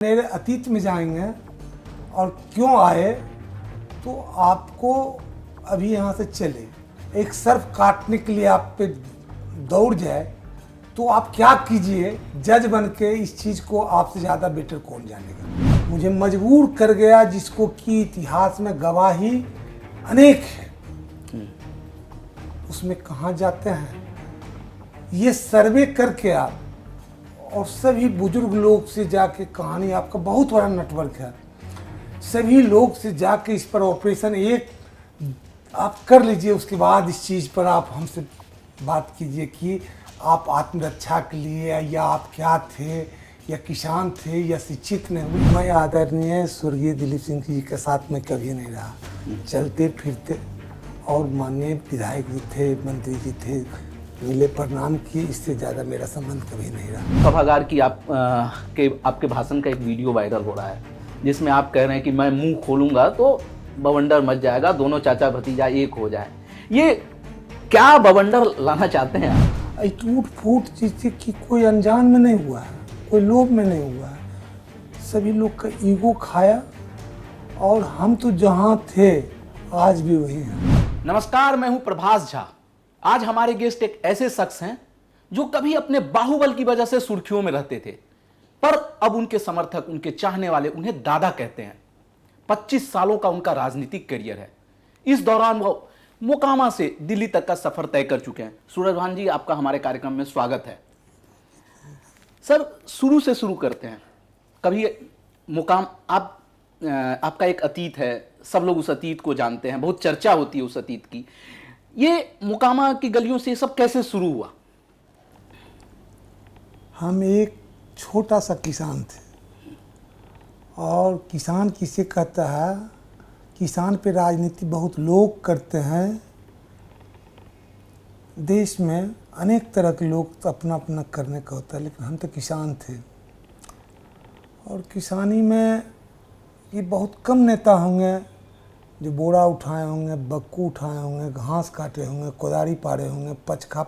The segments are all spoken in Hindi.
मेरे अतीत में जाएंगे और क्यों आए तो आपको अभी यहाँ से चले एक सर्फ काटने के लिए आप पे दौड़ जाए तो आप क्या कीजिए। जज बन के इस चीज़ को आपसे ज़्यादा बेटर कौन जानेगा। मुझे मजबूर कर गया जिसको कि इतिहास में गवाही अनेक है, उसमें कहाँ जाते हैं ये सर्वे करके आप और सभी बुजुर्ग लोग से जाके, कहानी आपका बहुत बड़ा नेटवर्क है, सभी लोग से जाके इस पर ऑपरेशन एक आप कर लीजिए। उसके बाद इस चीज़ पर आप हमसे बात कीजिए कि आप आत्मरक्षा के लिए या आप क्या थे, या किसान थे या शिक्षित नहीं। मैं आदरणीय स्वर्गीय दिलीप सिंह जी के साथ में कभी नहीं रहा। चलते फिरते और माननीय विधायक जी थे, मंत्री जी थे, मिले, प्रणाम किए, इससे ज़्यादा मेरा संबंध कभी नहीं रहा। सभागार की आपके भाषण का एक वीडियो वायरल हो रहा है जिसमें आप कह रहे हैं कि मैं मुंह खोलूंगा तो बवंडर मच जाएगा, दोनों चाचा भतीजा एक हो जाए। ये क्या बवंडर लाना चाहते हैं आप? टूट फूट चीज़ें की कोई अनजान में नहीं हुआ है, कोई लोभ में नहीं हुआ है। सभी लोग का ईगो खाया और हम तो जहाँ थे आज भी वही हैं। नमस्कार, मैं हूं प्रभास झा। आज हमारे गेस्ट एक ऐसे शख्स हैं जो कभी अपने बाहुबल की वजह से सुर्खियों में रहते थे, पर अब उनके समर्थक, उनके चाहने वाले उन्हें दादा कहते हैं। 25 सालों का उनका राजनीतिक करियर है। इस दौरान वो मोकामा से दिल्ली तक का सफर तय कर चुके हैं। सूरज भान जी, आपका हमारे कार्यक्रम में स्वागत है। सर, शुरू से शुरू करते हैं। कभी मुकाम आपका एक अतीत है, सब लोग उस अतीत को जानते हैं, बहुत चर्चा होती है उस अतीत की। ये मोकामा की गलियों से सब कैसे शुरू हुआ? हम एक छोटा सा किसान थे, और किसान किसे कहता है, किसान पे राजनीति बहुत लोग करते हैं। देश में अनेक तरह के लोग अपना अपना करने का होता है, लेकिन हम तो किसान थे। और किसानी में ये बहुत कम नेता होंगे जो बोरा उठाए होंगे, बक्कू उठाए होंगे, घास काटे होंगे, कोदारी पाड़े होंगे, पचखा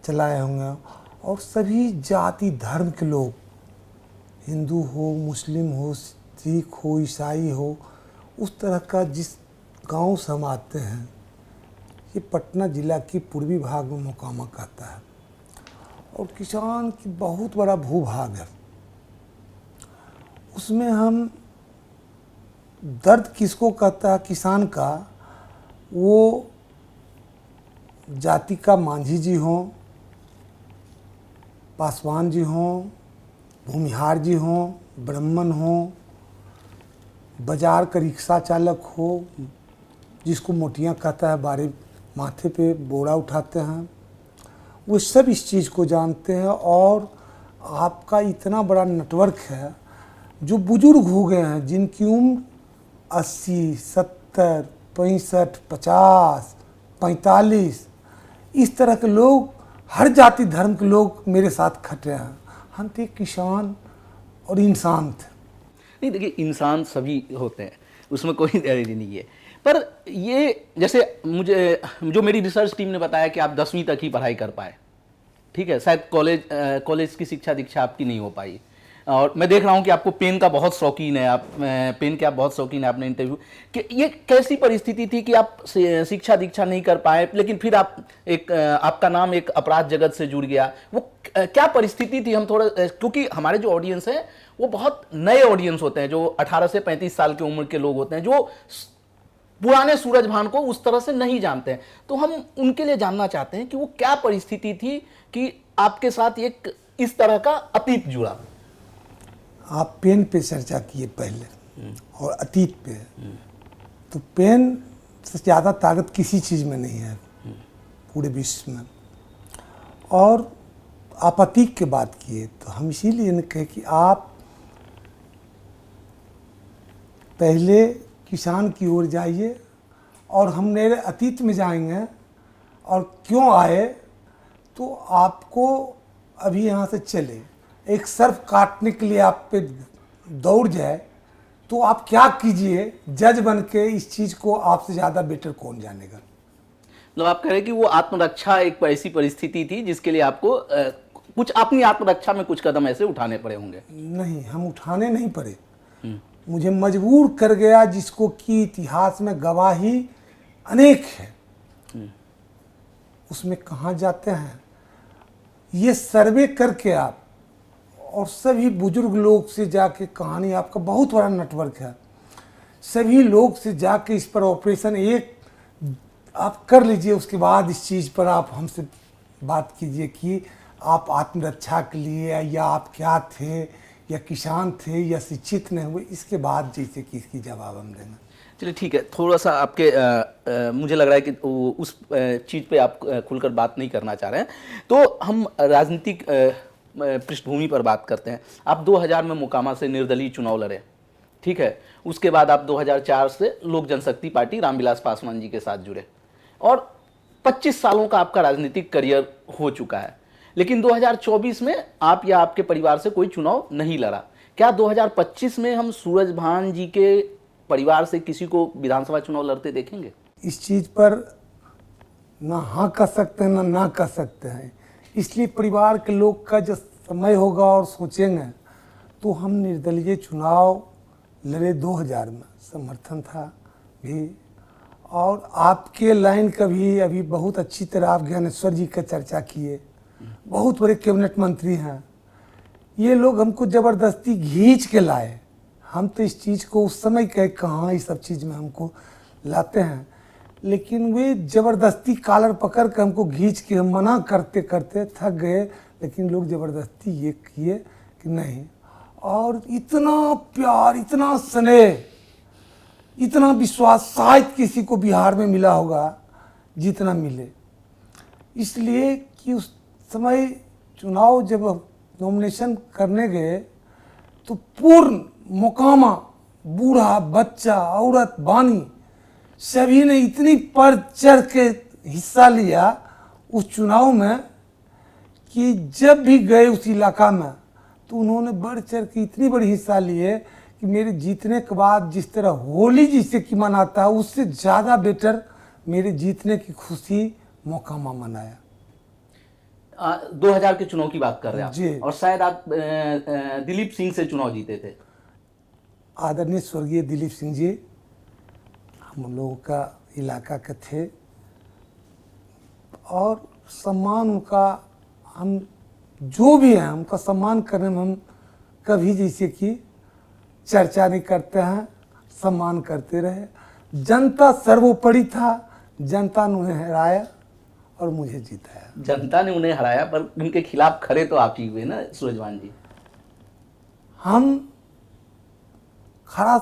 चलाए होंगे। और सभी जाति धर्म के लोग, हिंदू हो, मुस्लिम हो, सिख हो, ईसाई हो, उस तरह का जिस गांव से हम आते हैं, ये पटना ज़िला की पूर्वी भाग में मोकामा कहता है। और किसान की बहुत बड़ा भूभाग है। उसमें हम दर्द किसको कहता है किसान का, वो जाति का मांझी जी हों, पासवान जी हों, भूमिहार जी हों, ब्राह्मण हों, बाजार का रिक्शा चालक हो, जिसको मोटियाँ कहता है, बारी माथे पे बोरा उठाते हैं, वो सब इस चीज़ को जानते हैं। और आपका इतना बड़ा नेटवर्क है, जो बुजुर्ग हो गए हैं, जिनकी उम्र 80, 70, 65, 50, 45, इस तरह के लोग, हर जाति धर्म के लोग मेरे साथ खटे हैं। हम थे किसान और इंसान थे। नहीं, देखिए, इंसान सभी होते हैं, उसमें कोई देरी नहीं है। पर ये जैसे मुझे जो मेरी रिसर्च टीम ने बताया कि आप 10वीं तक ही पढ़ाई कर पाए, ठीक है, शायद कॉलेज की शिक्षा दीक्षा आपकी नहीं हो पाई। और मैं देख रहा हूँ कि आपको पेन का बहुत शौकीन है, आप पेन के आप बहुत शौकीन है। आपने इंटरव्यू कि ये कैसी परिस्थिति थी कि आप शिक्षा दीक्षा नहीं कर पाए, लेकिन फिर आपका नाम एक अपराध जगत से जुड़ गया। वो क्या परिस्थिति थी? हम थोड़ा, क्योंकि हमारे जो ऑडियंस है वो बहुत नए ऑडियंस होते हैं, जो 18 से 35 साल की उम्र के लोग होते हैं, जो पुराने सूरज भान को उस तरह से नहीं जानते हैं। तो हम उनके लिए जानना चाहते हैं कि वो क्या परिस्थिति थी कि आपके साथ एक इस तरह का अतीत जुड़ा। आप पेन पे चर्चा किए पहले और अतीत पे, तो पेन से ज़्यादा ताकत किसी चीज़ में नहीं है पूरे विश्व में। और आप अतीत की बात किए, तो हम इसीलिए ने कहे कि आप पहले किसान की ओर जाइए, और हम मेरे अतीत में जाएंगे और क्यों आए तो आपको अभी यहाँ से चले एक सर्फ काटने के लिए आप पे दौड़ जाए तो आप क्या कीजिए। जज बन के इस चीज़ को आपसे ज़्यादा बेटर कौन जानेगा। मतलब आप कह रहे हैं कि वो आत्मरक्षा एक ऐसी परिस्थिति थी जिसके लिए आपको कुछ अपनी आत्मरक्षा में कुछ कदम ऐसे उठाने पड़े होंगे। नहीं, हम उठाने नहीं पड़े, मुझे मजबूर कर गया, जिसको कि इतिहास में गवाही अनेक है। उसमें कहाँ जाते हैं, ये सर्वे करके आप और सभी बुजुर्ग लोग से जाके, कहानी आपका बहुत बड़ा नेटवर्क है, सभी लोग से जाके इस पर ऑपरेशन एक आप कर लीजिए। उसके बाद इस चीज़ पर आप हमसे बात कीजिए कि आप आत्मरक्षा के लिए, या आप क्या थे, या किसान थे, या शिक्षित नहीं हुए, इसके बाद जैसे कि इसकी जवाब हम देना। चलिए ठीक है, थोड़ा सा आपके मुझे लग रहा है कि उस चीज़ पे आप खुलकर बात नहीं करना चाह रहे हैं, तो हम राजनीतिक पृष्ठभूमि पर बात करते हैं। आप 2000 में मोकामा से निर्दलीय चुनाव लड़े, ठीक है। उसके बाद आप 2004 से लोक जनशक्ति पार्टी रामविलास पासवान जी के साथ जुड़े, और 25 सालों का आपका राजनीतिक करियर हो चुका है। लेकिन 2024 में आप या आपके परिवार से कोई चुनाव नहीं लड़ा। क्या 2025 में हम सूरजभान जी के परिवार से किसी को विधानसभा चुनाव लड़ते देखेंगे? इस चीज़ पर ना हाँ कर सकते हैं ना कर सकते हैं, इसलिए परिवार के लोग का जब समय होगा और सोचेंगे, तो हम निर्दलीय चुनाव लड़े 2000 में, समर्थन था भी। और आपके लाइन का भी अभी बहुत अच्छी तरह आप ज्ञानेश्वर जी का चर्चा किए, बहुत बड़े कैबिनेट मंत्री हैं। ये लोग हमको ज़बरदस्ती खींच के लाए, हम तो इस चीज़ को उस समय कहे कहाँ इस सब चीज़ में हमको लाते हैं, लेकिन वे ज़बरदस्ती कॉलर पकड़ के हमको खींच के, हम मना करते करते थक गए, लेकिन लोग ज़बरदस्ती ये किए कि नहीं। और इतना प्यार, इतना स्नेह, इतना विश्वास शायद किसी को बिहार में मिला होगा जितना मिले। इसलिए कि उस समय चुनाव जब नॉमिनेशन करने गए, तो पूर्ण मोकामा, बूढ़ा बच्चा औरत बानी सभी ने इतनी बढ़ चढ़ के हिस्सा लिया उस चुनाव में, कि जब भी गए उस इलाका में तो उन्होंने बढ़ चढ़ के इतनी बड़ी हिस्सा लिए कि मेरे जीतने के बाद जिस तरह होली जिसे कि मनाता है, उससे ज़्यादा बेटर मेरे जीतने की खुशी मोकामा मनाया। 2000 के चुनाव की बात कर रहे हैं जी। आप, और शायद आप दिलीप सिंह से चुनाव जीते थे। आदरणीय स्वर्गीय दिलीप सिंह जी हम लोगों का इलाका के थे, और सम्मान उनका, हम जो भी हैं उनका सम्मान करने में हम कभी जैसे कि चर्चा नहीं करते हैं, सम्मान करते रहे। जनता सर्वोपरि था, जनता ने उन्हें हराया और मुझे जिताया। जनता ने उन्हें हराया, पर उनके खिलाफ खड़े तो आप ही हुए ना सूरजभान जी। हम खड़ा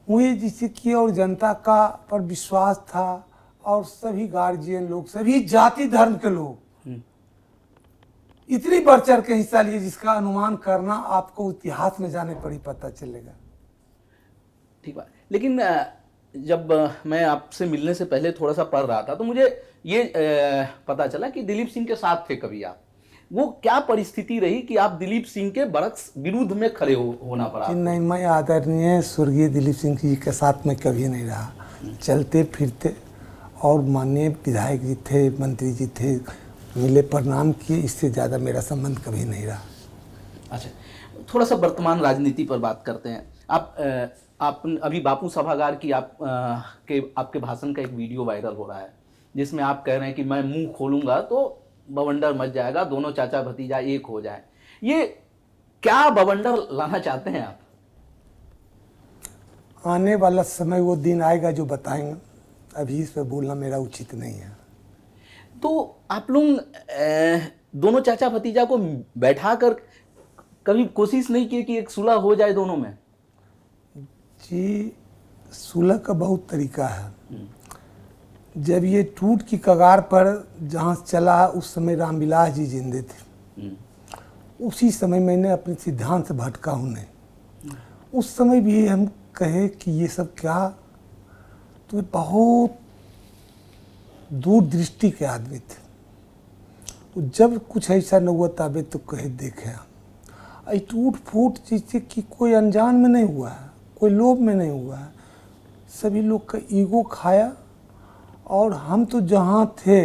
हुए जिसे कि, और जनता का पर विश्वास था, और सभी गार्जियन लोग, सभी जाति धर्म के लोग इतनी बढ़ चढ़ के हिस्सा लिए, जिसका अनुमान करना आपको इतिहास में जाने पर ही पता चलेगा। ठीक बात। लेकिन जब मैं आपसे मिलने से पहले थोड़ा सा पढ़ रहा था, तो मुझे ये पता चला कि दिलीप सिंह के साथ थे कभी आप। वो क्या परिस्थिति रही कि आप दिलीप सिंह के बरक्स विरुद्ध में खड़े होना पड़ा? नहीं, मैं आदरणीय स्वर्गीय दिलीप सिंह जी के साथ मैं कभी नहीं रहा। चलते फिरते, और माननीय विधायक जी थे, मंत्री जी थे, मिले, प्रणाम किए, इससे ज़्यादा मेरा संबंध कभी नहीं रहा। अच्छा, थोड़ा सा वर्तमान राजनीति पर बात करते हैं। आप अभी बापू सभागार की आपके भाषण का एक वीडियो वायरल हो रहा है, जिसमें आप कह रहे हैं कि मैं मुंह खोलूंगा तो बवंडर मच जाएगा, दोनों चाचा भतीजा एक हो जाए। ये क्या बवंडर लाना चाहते हैं आप? आने वाला समय वो दिन आएगा जो बताएंगे, अभी इस पर बोलना मेरा उचित नहीं है। तो आप लोग दोनों चाचा भतीजा को बैठाकर कभी कोशिश नहीं की कि एक सुलह हो जाए दोनों में? जी, सुलह का बहुत तरीका है। जब ये टूट की कगार पर जहाँ चला, उस समय रामविलास जी जिंदे थे। उसी समय मैंने अपने सिद्धांत से भटका हूँ नहीं। उस समय भी हम कहे कि ये सब क्या, तो बहुत दूरदृष्टि के आदमी थे। जब कुछ ऐसा न हुआ तबे तो कहे देखे हम टूट फूट जैसे कि कोई अनजान में नहीं हुआ है, कोई लोभ में नहीं हुआ है, सभी लोग का ईगो खाया। और हम तो जहाँ थे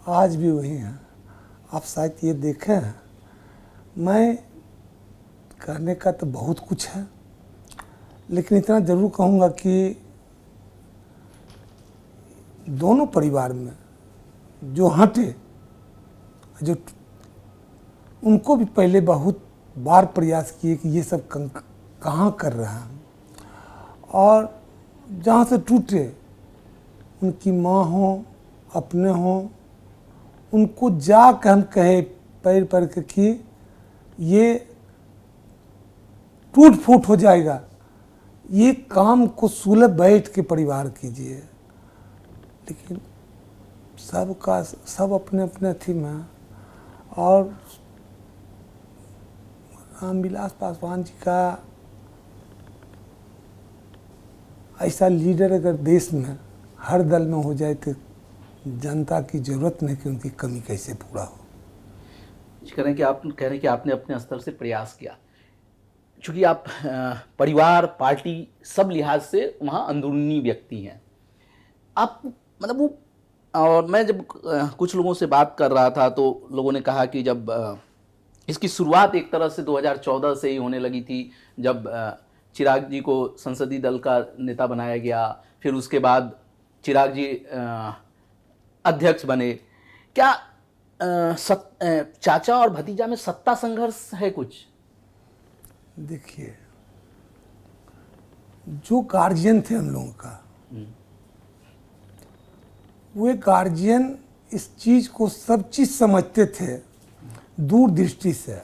आज भी वही हैं, आप शायद ये देखें, मैं कहने का तो बहुत कुछ है, लेकिन इतना ज़रूर कहूँगा कि दोनों परिवार में जो हटे, जो उनको भी पहले बहुत बार प्रयास किए कि ये सब कहाँ कर रहे हैं, और जहाँ से टूटे उनकी माँ हो, अपने हों, उनको जाकर हम कहे पैर पड़ के कि ये टूट फूट हो जाएगा, ये काम को सुलभ बैठ के परिवार कीजिए। लेकिन सब अपने अपने अथी में, और रामविलास पासवान जी का ऐसा लीडर अगर देश में हर दल में हो जाए तो जनता की जरूरत नहीं कि उनकी कमी कैसे पूरा हो। कह रहे हैं कि आपने अपने स्तर से प्रयास किया, चूंकि आप परिवार, पार्टी, सब लिहाज से वहाँ अंदरूनी व्यक्ति हैं आप, मतलब वो। और मैं जब कुछ लोगों से बात कर रहा था तो लोगों ने कहा कि जब इसकी शुरुआत एक तरह से 2014 से ही होने लगी थी, जब चिराग जी को संसदीय दल का नेता बनाया गया, फिर उसके बाद चिराग जी अध्यक्ष बने। क्या चाचा और भतीजा में सत्ता संघर्ष है कुछ? देखिए, जो गार्जियन थे हम लोगों का, वे गार्जियन इस चीज को सब चीज समझते थे दूरदृष्टि से।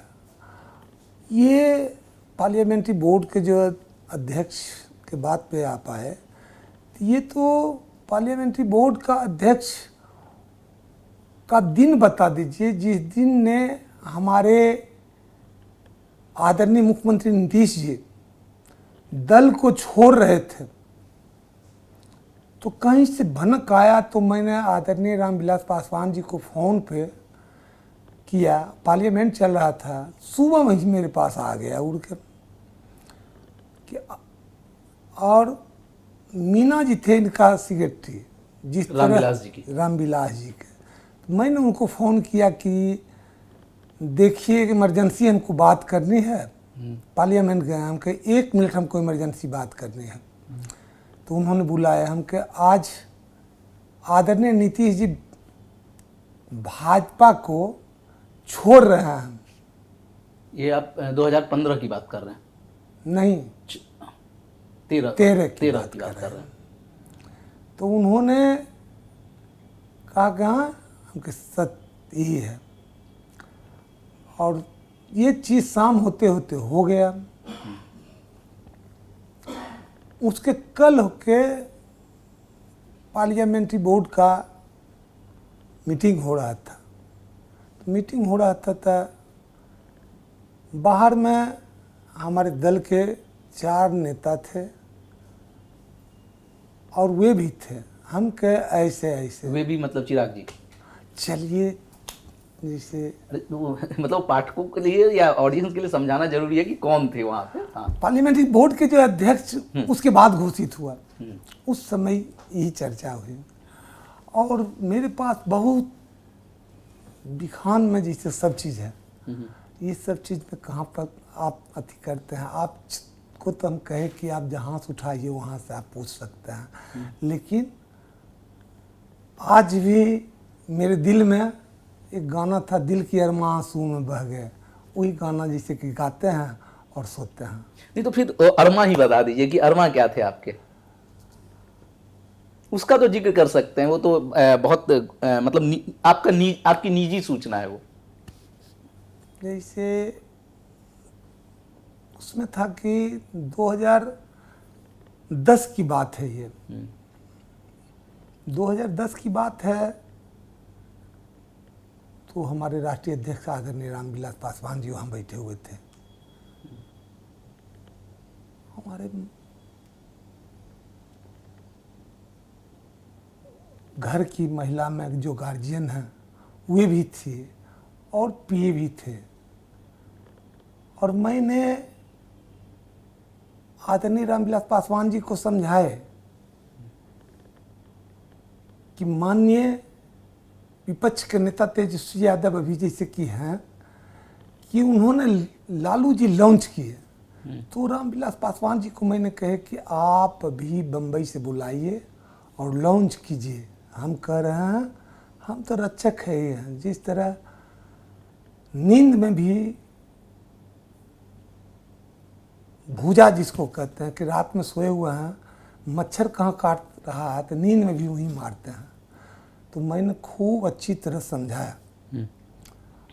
ये पार्लियामेंट्री बोर्ड के जो अध्यक्ष के बात पे आ पाए, ये तो पार्लियामेंट्री बोर्ड का अध्यक्ष का दिन बता दीजिए जिस दिन ने हमारे आदरणीय मुख्यमंत्री नीतीश जी दल को छोड़ रहे थे, तो कहीं से भनक आया तो मैंने आदरणीय रामविलास पासवान जी को फ़ोन पे किया, पार्लियामेंट चल रहा था, सुबह में ही मेरे पास आ गया उड़ के और मीना जी थे इनका सेक्रेटरी, जिस रामविलास जी की, रामविलास जी के, तो मैंने उनको फ़ोन किया कि देखिए इमरजेंसी हमको बात करनी है, पार्लियामेंट गए, हम कहे 1 मिनट हमको इमरजेंसी बात करनी है। तो उन्होंने बुलाया, हम कहे आज आदरणीय नीतीश जी भाजपा को छोड़ रहे हैं। ये आप 2015 की बात कर रहे हैं? नहीं, 13 की बात कर रहे हैं। तो उन्होंने कहा कि हाँ, हमके सत्य यही है, और ये चीज़ शाम होते होते हो गया। उसके कल होके पार्लियामेंट्री बोर्ड का मीटिंग हो रहा था, मीटिंग हो रहा था बाहर में हमारे दल के 4 नेता थे और वे भी थे। हम कहे ऐसे ऐसे, वे भी मतलब चिराग जी? चलिए, जैसे मतलब पाठकों के लिए या ऑडियंस के लिए समझाना जरूरी है कि कौन थे वहाँ पे। हाँ, पार्लियामेंट्री बोर्ड के जो अध्यक्ष उसके बाद घोषित हुआ, उस समय यही चर्चा हुई। और मेरे पास बहुत बिखान में जैसे सब चीज़ है, ये सब चीज़ में कहाँ पर आप अति करते हैं। आपको तो हम कहे कि आप जहाँ से उठाइए वहाँ से आप पूछ सकते हैं, लेकिन आज भी मेरे दिल में एक गाना था, दिल की अरमा आंसू में बह गए, वही गाना जैसे कि गाते हैं और सोते हैं। नहीं तो फिर अरमा ही बता दीजिए कि अरमा क्या थे आपके, उसका तो जिक्र कर सकते हैं, वो तो बहुत मतलब आपकी निजी सूचना है वो। जैसे उसमें था कि 2010 की बात है, ये 2010 की बात है। तो हमारे राष्ट्रीय अध्यक्ष आदरणीय रामविलास पासवान जी वहाँ बैठे हुए थे। हमारे घर की महिला में जो गार्जियन हैं वे भी थे और पिए भी थे, और मैंने आदरणीय रामविलास पासवान जी को समझाए कि माननीय विपक्ष के नेता तेजस्वी यादव अभी जैसे कि हैं कि उन्होंने लालू जी लॉन्च किए, तो रामविलास पासवान जी को मैंने कहे कि आप भी बम्बई से बुलाइए और लॉन्च कीजिए। हम कह रहे हैं हम तो रक्षक है ही हैं। जिस तरह नींद में भी भूजा जिसको कहते हैं कि रात में सोए हुए हैं, मच्छर कहाँ काट रहा है तो नींद में भी वही मारते हैं। तो मैंने खूब अच्छी तरह समझाया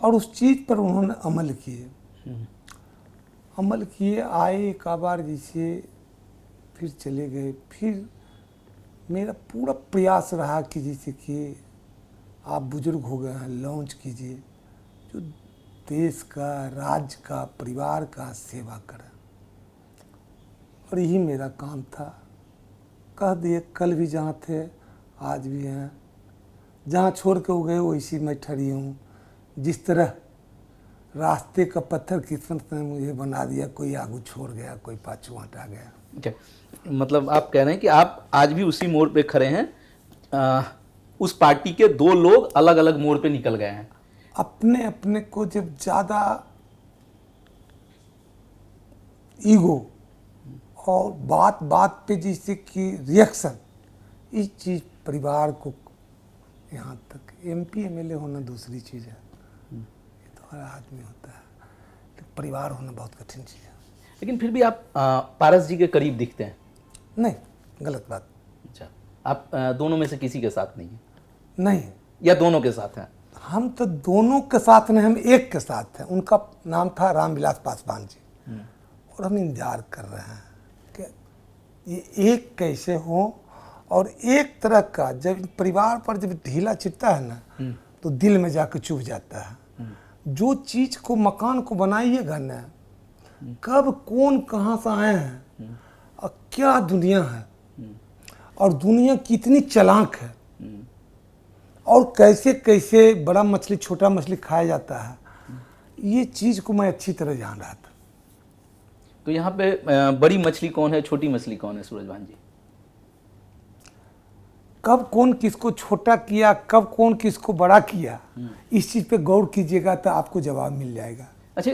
और उस चीज़ पर उन्होंने अमल किए। आए एक बार जैसे फिर चले गए। फिर मेरा पूरा प्रयास रहा कि जैसे कि आप बुजुर्ग हो गए हैं, लॉन्च कीजिए जो देश का, राज्य का, परिवार का सेवा करें। और यही मेरा काम था। कह दिए, कल भी जहाँ थे आज भी हैं, जहाँ छोड़ के हो गए वैसी मैं ठहरी हूँ। जिस तरह रास्ते का पत्थर किस्मत ने मुझे बना दिया, कोई आगू छोड़ गया, कोई पाछू हटा गया। okay. मतलब आप कह रहे हैं कि आप आज भी उसी मोड़ पे खड़े हैं। उस पार्टी के दो लोग अलग अलग मोड़ पे निकल गए हैं। अपने अपने को जब ज़्यादा ईगो और बात बात पे जैसे कि रिएक्शन, इस चीज़ परिवार को, यहाँ तक MP MLA होना दूसरी चीज़ है, ये तो हर आदमी होता है, लेकिन परिवार होना बहुत कठिन चीज़ है। लेकिन फिर भी आप पारस जी के करीब दिखते हैं। नहीं, गलत बात। अच्छा, आप दोनों में से किसी के साथ नहीं है? नहीं, या दोनों के साथ हैं? हम तो दोनों के साथ नहीं, हम एक के साथ हैं। उनका नाम था रामविलास पासवान जी, और हम इंतजार कर रहे हैं कि ये एक कैसे हो। और एक तरह का जब परिवार पर जब ढीला छिटता है ना, तो दिल में जाकर चुभ जाता है। जो चीज़ को, मकान को बनाइएगा ना, कब कौन कहाँ से आए हैं और क्या दुनिया है, और दुनिया कितनी चालाक है, और कैसे कैसे बड़ा मछली छोटा मछली खाया जाता है, ये चीज़ को मैं अच्छी तरह जान रहा था। तो यहाँ पे बड़ी मछली कौन है, छोटी मछली कौन है सूरजभान जी? कब कौन किसको छोटा किया, कब कौन किसको बड़ा किया, इस चीज़ पे गौर कीजिएगा तो आपको जवाब मिल जाएगा। अच्छा,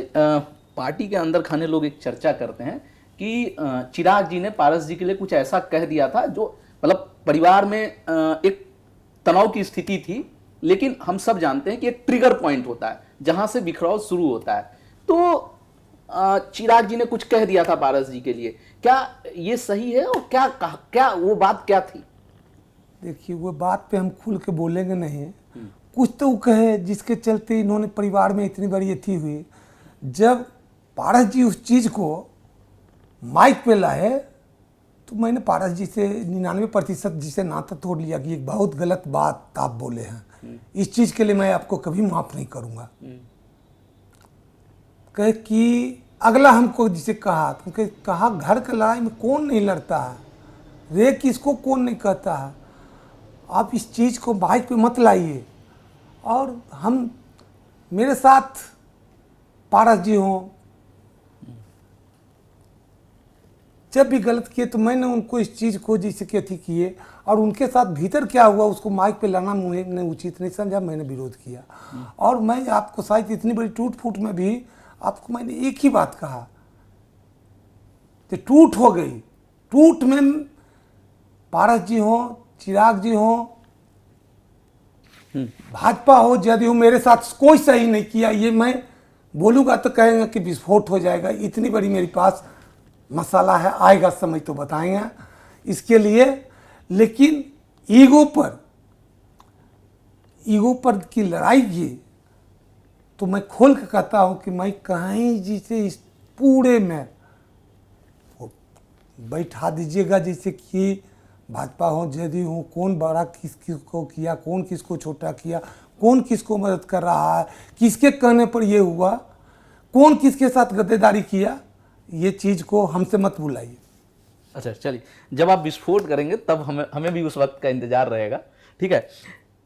पार्टी के अंदर खाने लोग एक चर्चा करते हैं कि चिराग जी ने पारस जी के लिए कुछ ऐसा कह दिया था जो, मतलब परिवार में एक तनाव की स्थिति थी, लेकिन हम सब जानते हैं कि एक ट्रिगर पॉइंट होता है जहां से बिखराव शुरू होता है। तो चिराग जी ने कुछ कह दिया था पारस जी के लिए, क्या ये सही है? और क्या कहा, क्या वो बात क्या थी? देखिए, वो बात पे हम खुल के बोलेंगे नहीं, कुछ तो वो कहे जिसके चलते इन्होंने परिवार में इतनी बड़ी अथी हुई। जब पारस जी उस चीज़ को माइक पे लाए तो मैंने पारस जी से 99% जिसे नाता तोड़ लिया कि एक बहुत गलत बात आप बोले हैं, इस चीज़ के लिए मैं आपको कभी माफ़ नहीं करूँगा। कहे कि अगला हमको जिसे कहा, क्योंकि कहा घर के लड़ाई में कौन नहीं लड़ता है, रे किसको कौन नहीं कहता है, आप इस चीज़ को माइक पे मत लाइए। और हम, मेरे साथ पारस जी हों, जब भी गलत किए तो मैंने उनको इस चीज़ को जैसे कि अथी किए, और उनके साथ भीतर क्या हुआ उसको माइक पे लाना मैंने उचित नहीं समझा, मैंने विरोध किया। और मैं आपको शायद इतनी बड़ी टूट फूट में भी आपको मैंने एक ही बात कहा कि टूट हो गई, टूट में पारस जी हो, चिराग जी हो, भाजपा हो, जदयू, मेरे साथ कोई सही नहीं किया। ये मैं बोलूँगा तो कहेंगे कि विस्फोट हो जाएगा। इतनी बड़ी मेरे पास मसाला है, आएगा समय तो बताएंगे इसके लिए। लेकिन ईगो पर की लड़ाई की तो मैं खोल के कहता हूँ कि मैं कहीं जिसे इस पूरे में बैठा दीजिएगा, जैसे कि भाजपा हो, जदयू हो, कौन बड़ा किसको किया, कौन किसको छोटा किया, कौन किसको मदद कर रहा है, किसके कहने पर ये हुआ, कौन किसके साथ गद्देदारी किया, ये चीज़ को हमसे मत बुलाइए। अच्छा चलिए, जब आप विस्फोट करेंगे तब हमें भी उस वक्त का इंतजार रहेगा, ठीक है।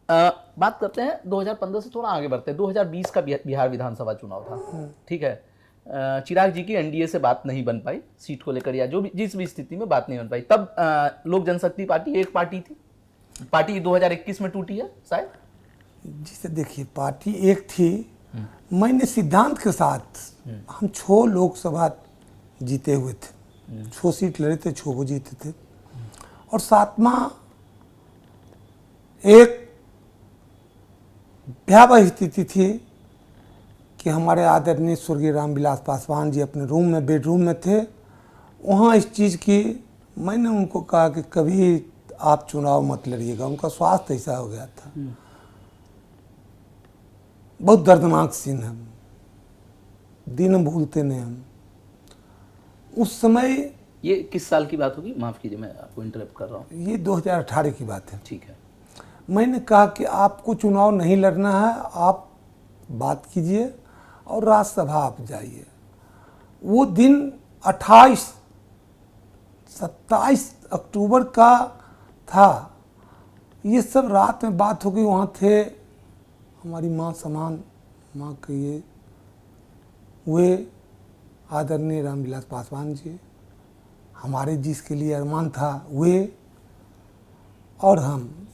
बात करते हैं 2015 से थोड़ा आगे बढ़ते हैं। 2020 का बिहार विधानसभा चुनाव था, ठीक है। चिराग जी की एनडीए से बात नहीं बन पाई सीट को लेकर, या जो भी जिस भी स्थिति में बात नहीं बन पाई। तब लोक जनशक्ति पार्टी एक पार्टी थी, पार्टी 2021 में टूटी है शायद। जिसे देखिए पार्टी एक थी, मैंने सिद्धांत के साथ हम 6 लोकसभा जीते हुए थे, 6 सीट लड़े थे, 6 को जीते थे। और 7वां एक भयावह स्थिति थी कि हमारे आदरणीय स्वर्गीय रामविलास पासवान जी अपने रूम में, बेडरूम में थे। वहाँ इस चीज़ की मैंने उनको कहा कि कभी आप चुनाव मत लड़िएगा, उनका स्वास्थ्य ऐसा हो गया था। बहुत दर्दनाक सीन है, दिन भूलते नहीं हम। उस समय ये किस साल की बात होगी, माफ़ कीजिए मैं आपको इंटरप्ट कर रहा हूँ। ये 2018 की बात है। ठीक है। मैंने कहा कि आपको चुनाव नहीं लड़ना है, आप बात कीजिए और राज्यसभा आप जाइए। वो दिन 27 अक्टूबर का था। ये सब रात में बात हो गई। वहाँ थे हमारी माँ समान, माँ के ये वे आदरणीय रामविलास पासवान जी, हमारे जिसके लिए अरमान था वे, और हम।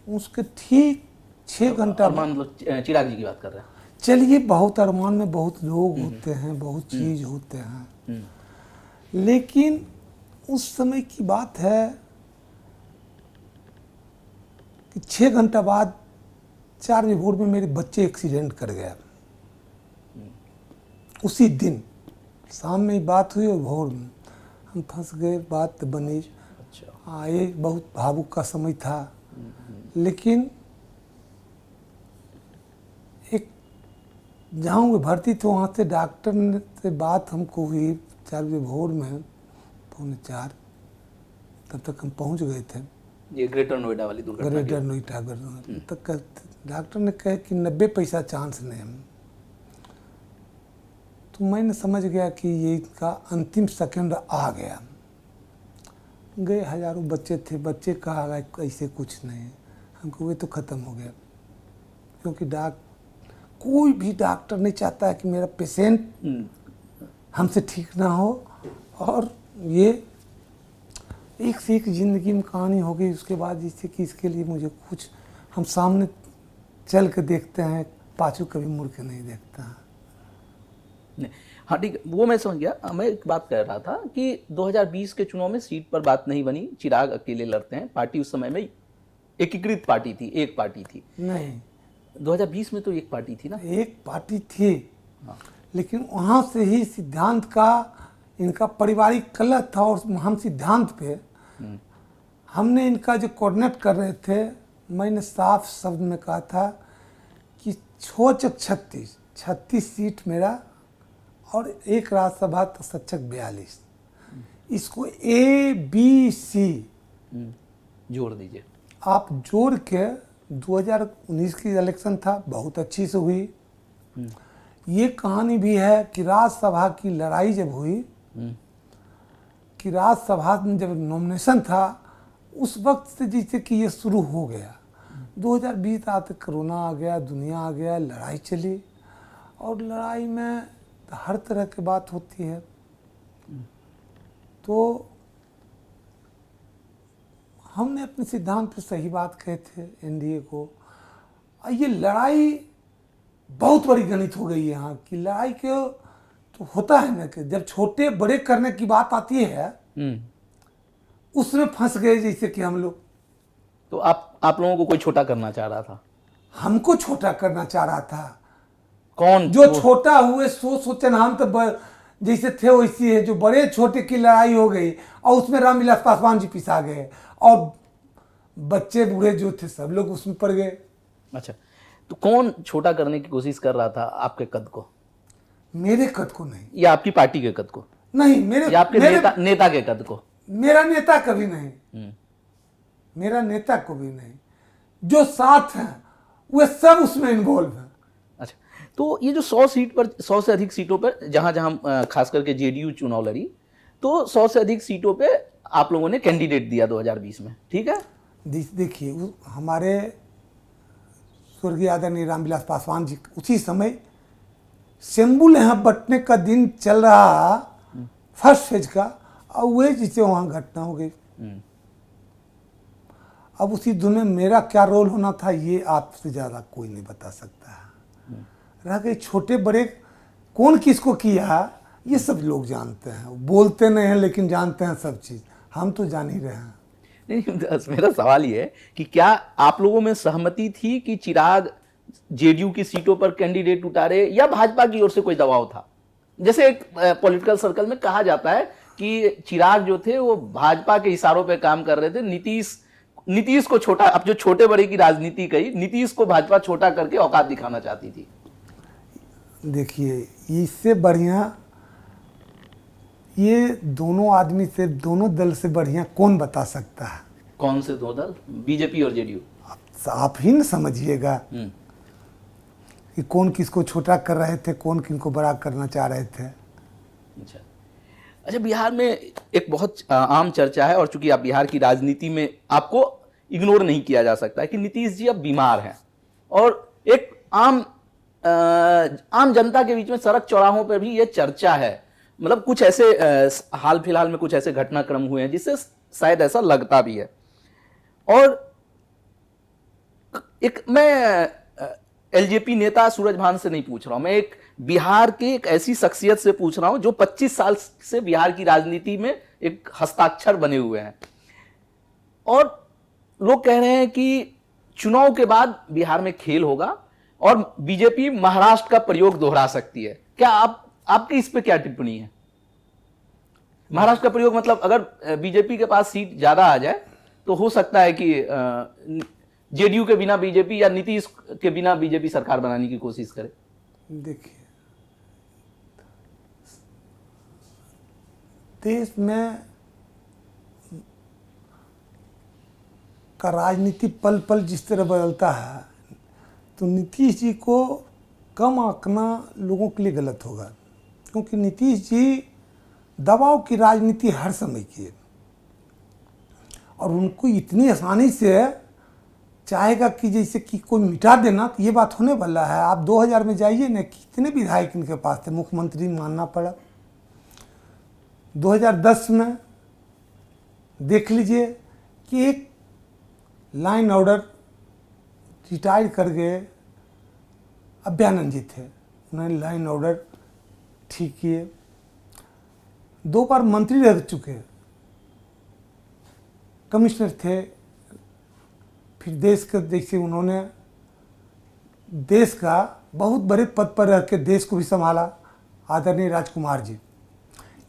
उसके ठीक 6 घंटा मान लो चिराग जी की बात कर रहे हैं। चलिए, बहुत अरमान में बहुत लोग होते हैं, बहुत चीज़ होते हैं, लेकिन उस समय की बात है कि 6 घंटा बाद 4 बजे भोर में मेरे बच्चे एक्सीडेंट कर गया। उसी दिन शाम में ही बात हुई और भोर में हम फंस गए। बात बनी। अच्छा। आए, बहुत भावुक का समय था, लेकिन एक जहाँ वो भर्ती थे वहाँ से डॉक्टर से बात हमको हुई 4 बजे भोर में, 3:45, तब तक हम पहुँच गए थे। ये ग्रेटर नोएडा वाली दुर्घटना। ग्रेटर नोएडा तक डॉक्टर ने कहा कि 90 पैसा चांस नहीं है। तो मैंने समझ गया कि ये इसका अंतिम सेकंड आ गया। गए, हजारों बच्चे थे। बच्चे कहा ऐसे कुछ नहीं, हमको वे तो ख़त्म हो गया। क्योंकि कोई भी डॉक्टर नहीं चाहता है कि मेरा पेशेंट हमसे ठीक ना हो। और ये एक से एक ज़िंदगी में कहानी हो गई। उसके बाद जिससे कि इसके लिए मुझे कुछ, हम सामने चल के देखते हैं, पाछू कभी मुड़ के नहीं देखता है। नहीं, हाँ ठीक है, वो मैं समझ गया। मैं एक बात कह रहा था कि 2020 के चुनाव में सीट पर बात नहीं बनी, चिराग अकेले लड़ते हैं। पार्टी उस समय में एकीकृत पार्टी थी, एक पार्टी थी। नहीं, 2020 में तो एक पार्टी थी ना। एक पार्टी थी। हाँ। लेकिन वहाँ से ही सिद्धांत का, इनका पारिवारिक कलह था। और हम सिद्धांत पे हमने इनका जो कोऑर्डिनेट कर रहे थे, मैंने साफ शब्द में कहा था कि 36 सीट मेरा और एक राज्यसभा तत्सचक 42, इसको ABC जोड़ दीजिए। आप जोड़ के 2019 की इलेक्शन था, बहुत अच्छी से हुई। ये कहानी भी है कि राज्यसभा की लड़ाई जब हुई, कि राज्यसभा में जब नॉमिनेशन था, उस वक्त से जैसे कि ये शुरू हो गया। 2020 आते कोरोना आ गया, दुनिया आ गया, लड़ाई चली। और लड़ाई में हर तरह की बात होती है। तो हमने अपने सिद्धांत पे सही बात कहे थे एनडीए को। ये लड़ाई बहुत बड़ी गणित हो गई है यहाँ की। लड़ाई के तो होता है ना कि जब छोटे बड़े करने की बात आती है, उसमें फंस गए जैसे कि हम लोग। तो आप लोगों को कोई छोटा करना चाह रहा था? हमको छोटा करना चाह रहा था। कौन? जो छोटा हुए सोचन, हम तो जैसे थे वैसी है। जो बड़े छोटे की लड़ाई हो गई और उसमें रामविलास पासवान जी पिसा गए, और बच्चे बूढ़े जो थे सब लोग उसमें पड़ गए। अच्छा, तो कौन छोटा करने की कोशिश कर रहा था आपके कद को? मेरे कद को नहीं, या आपकी पार्टी के कद को? नहीं, मेरे या आपके नेता के कद को? मेरा नेता कभी नहीं, मेरा नेता को भी नहीं। जो साथ हैं वे सब उसमें इन्वॉल्व हैं। अच्छा, तो ये जो 100 सीट पर, 100 से अधिक सीटों पर, जहां जहां खास करके जेडीयू चुनाव लड़ी, तो 100 से अधिक सीटों पे आप लोगों ने कैंडिडेट दिया 2020 में, ठीक है? देखिए, हमारे स्वर्गीय आदरणीय रामविलास पासवान जी उसी समय शंभू यहाँ बंटने का दिन चल रहा, फर्स्ट फेज का, और वे जिसे वहाँ घटना हो गई। अब उस युद्ध में मेरा क्या रोल होना था ये आपसे ज़्यादा कोई नहीं बता सकता है। रह गए छोटे बड़े कौन किसको किया ये सब लोग जानते हैं, बोलते नहीं हैं लेकिन जानते हैं सब चीज़, हम तो जान ही रहे हैं। नहीं, बस मेरा सवाल ये है कि क्या आप लोगों में सहमति थी कि चिराग जेडीयू की सीटों पर कैंडिडेट उतारे या भाजपा की ओर से कोई दबाव था? जैसे एक पॉलिटिकल सर्कल में कहा जाता है कि चिराग जो थे वो भाजपा के इशारों पे काम कर रहे थे, नीतीश को छोटा, अब जो छोटे बड़े की राजनीति कही, नीतीश को भाजपा छोटा करके औकात दिखाना चाहती थी। देखिए इससे बढ़िया ये दोनों आदमी से, दोनों दल से बढ़िया कौन बता सकता है? कौन से दो दल? बीजेपी और जेडीयू। आप ही न समझिएगा कि कौन किसको छोटा कर रहे थे, कौन किनको बड़ा करना चाह रहे थे। अच्छा, बिहार में एक बहुत आम चर्चा है, और चूंकि आप बिहार की राजनीति में, आपको इग्नोर नहीं किया जा सकता है कि नीतीश जी अब बीमार हैं, और एक आम जनता के बीच में सड़क चौराहों पर भी ये चर्चा है, मतलब कुछ ऐसे हाल फिलहाल में कुछ ऐसे घटनाक्रम हुए हैं जिससे शायद ऐसा लगता भी है। और एक मैं एलजेपी नेता सूरजभान से नहीं पूछ रहा हूं, मैं एक बिहार के एक ऐसी शख्सियत से पूछ रहा हूं जो 25 साल से बिहार की राजनीति में एक हस्ताक्षर बने हुए हैं, और लोग कह रहे हैं कि चुनाव के बाद बिहार में खेल होगा और बीजेपी महाराष्ट्र का प्रयोग दोहरा सकती है। क्या आपकी इस पे क्या टिप्पणी है? महाराष्ट्र का प्रयोग मतलब अगर बीजेपी के पास सीट ज्यादा आ जाए तो हो सकता है कि जेडीयू के बिना बीजेपी या नीतीश के बिना बीजेपी सरकार बनाने की कोशिश करे। देखिए देश में का राजनीति पल पल जिस तरह बदलता है, तो नीतीश जी को कम आंकना लोगों के लिए गलत होगा, क्योंकि नीतीश जी दबाव की राजनीति हर समय की है, और उनको इतनी आसानी से चाहेगा कि जैसे कि कोई मिटा देना, तो ये बात होने वाला है। आप 2000 में जाइए ना, कितने विधायक इनके पास थे, मुख्यमंत्री मानना पड़ा। 2010 में देख लीजिए कि एक लाइन ऑर्डर रिटायर कर गए अभ्यानंद जी थे, उन्होंने लाइन ऑर्डर ठीक किए। 2 बार मंत्री रह चुके, कमिश्नर थे, फिर देश के देखिए उन्होंने देश का बहुत बड़े पद पर रह के देश को भी संभाला, आदरणीय राजकुमार जी।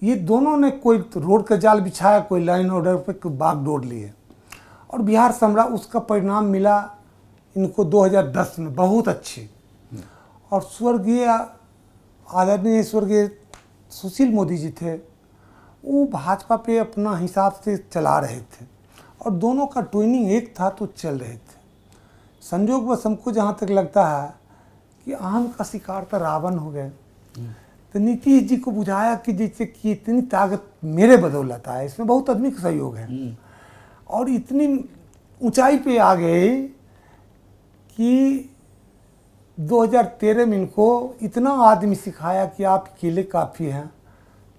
ये दोनों ने कोई रोड का जाल बिछाया, कोई लाइन ऑर्डर पे कोई बागडोर लिए, और बिहार संभला। उसका परिणाम मिला इनको 2010 में बहुत अच्छी। और स्वर्गीय आदरणीय स्वर्गीय सुशील मोदी जी थे, वो भाजपा पे अपना हिसाब से चला रहे थे, और दोनों का ट्विनिंग एक था तो चल रहे थे। संजोग बस हमको जहाँ तक लगता है कि आम का शिकार तो रावण हो गए, तो नीतीश जी को बुझाया कि जैसे कि इतनी ताकत मेरे बदौलत है, इसमें बहुत आदमी का सहयोग है, और इतनी ऊंचाई पे आ गए कि 2013 में इनको इतना आदमी सिखाया कि आप अकेले काफ़ी हैं,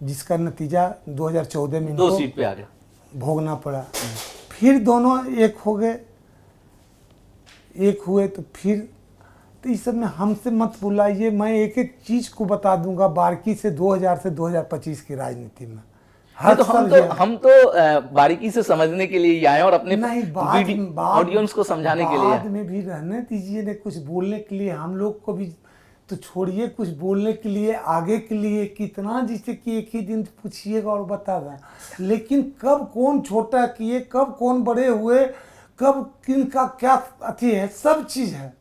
जिसका नतीजा 2014 में 2 सीट पे आ गए, भोगना पड़ा। फिर दोनों एक हो गए, एक हुए तो फिर, तो इस सब में हमसे मत बुलाइए, मैं एक एक चीज़ को बता दूंगा बारीकी से 2000 से 2025 की राजनीति में। तो हम तो बारीकी से समझने के लिए आए और अपने ऑडियंस को समझाने के लिए। बाद में भी रहने दीजिए ने कुछ बोलने के लिए, हम लोग को भी तो छोड़िए कुछ बोलने के लिए, आगे के लिए कितना, जिससे कि एक ही दिन पूछिएगा और बताएगा, लेकिन कब कौन छोटा किए, कब कौन बड़े हुए, कब किनका क्या अथी है, सब चीज़ है।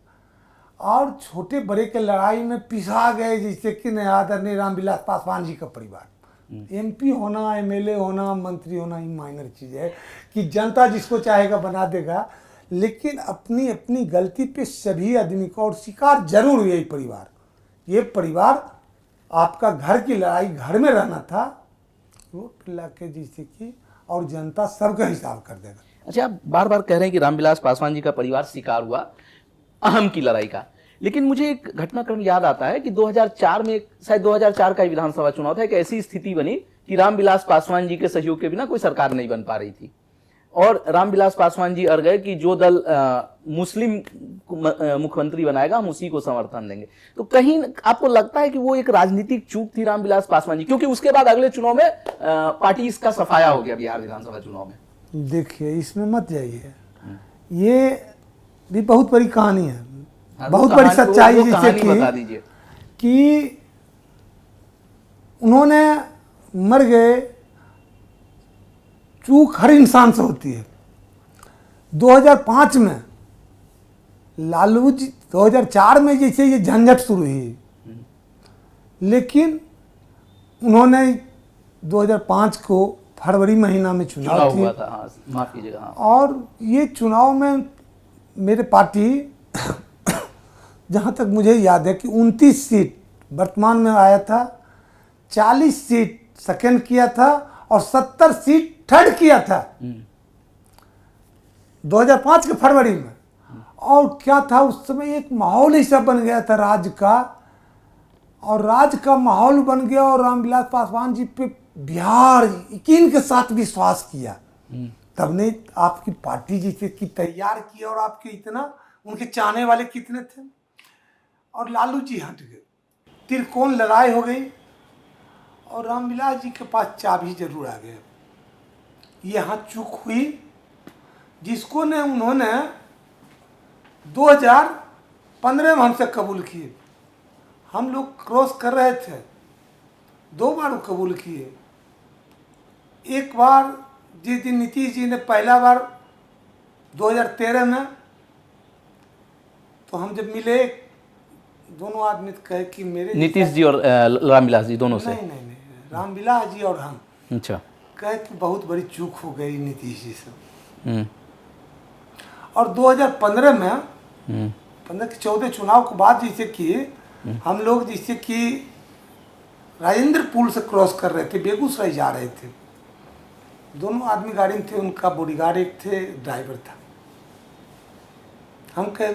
और छोटे बड़े के लड़ाई में पिसा गए, जैसे कि आदरणीय रामविलास पासवान जी का परिवार। एमपी होना, एमएलए होना, मंत्री होना ही माइनर चीज़ है कि जनता जिसको चाहेगा बना देगा, लेकिन अपनी अपनी गलती पे सभी आदमी को, और शिकार जरूर हुई यही परिवार। ये परिवार आपका घर की लड़ाई घर में रहना था, वोट ला के जैसे कि, और जनता सबका हिसाब कर देगा। अच्छा, आप बार बार कह रहे हैं कि रामविलास पासवान जी का परिवार शिकार हुआ अहम की लड़ाई का, लेकिन मुझे एक घटनाक्रम याद आता है कि 2004 में, शायद 2004 का विधानसभा चुनाव था, एक ऐसी स्थिति बनी कि रामविलास पासवान जी के सहयोग के बिना कोई सरकार नहीं बन पा रही थी। और रामविलास पासवान जी अड़ गए कि जो दल मुस्लिम मुख्यमंत्री बनाएगा हम उसी को समर्थन देंगे। तो कहीं आपको लगता है कि वो एक राजनीतिक चूक थी रामविलास पासवान जी, क्योंकि उसके बाद अगले चुनाव में पार्टी इसका सफाया हो गया बिहार विधानसभा चुनाव में। देखिए इसमें मत जाइए, ये भी बहुत बड़ी कहानी है, हाँ, बहुत बड़ी सच्चाई वो जिसे कहानी बता दीजिए। कि उन्होंने मर गए, चूक हर इंसान से होती है। 2005 में लालू जी, 2004 में जैसे ये झंझट शुरू हुई, लेकिन उन्होंने 2005 को फरवरी महीना में चुनाव हुआ था, हाँ, माफ कीजिएगा, हाँ। और ये चुनाव में मेरे पार्टी जहाँ तक मुझे याद है कि 29 सीट वर्तमान में आया था, 40 सीट सेकंड किया था और 70 सीट थर्ड किया था 2005 के फरवरी में। और क्या था उस समय, एक माहौल ऐसा बन गया था राज्य का, और राज्य का माहौल बन गया और रामविलास पासवान जी पे बिहार यकीन के साथ विश्वास किया। तब ने आपकी पार्टी जिसे की तैयार किया, और आपके इतना उनके चाहने वाले कितने थे, और लालू जी हट गए, त्रिकोण लड़ाई हो गई, और रामविलास जी के पास चाबी जरूर आ गया। यहाँ चूक हुई जिसको ने उन्होंने 2015 में हमसे कबूल किए। हम लोग क्रॉस कर रहे थे, 2 बार वो कबूल किए। एक बार जिस दिन नीतीश जी ने पहला बार 2013 में, तो हम जब मिले दोनों आदमी कहे कि मेरे नीतीश जी और रामविलास जी दोनों से? नहीं, रामविलास जी और हम। अच्छा। कहे कि बहुत बड़ी चूक हो गई नीतीश जी से। और 2015 में 15 के 14 चुनाव के बाद जैसे कि हम लोग जैसे कि राजेंद्र पुल से क्रॉस कर रहे थे, बेगूसराय जा रहे थे, दोनों आदमी गाड़ी में थे, उनका बॉडीगार्ड एक थे, ड्राइवर था। हम कहे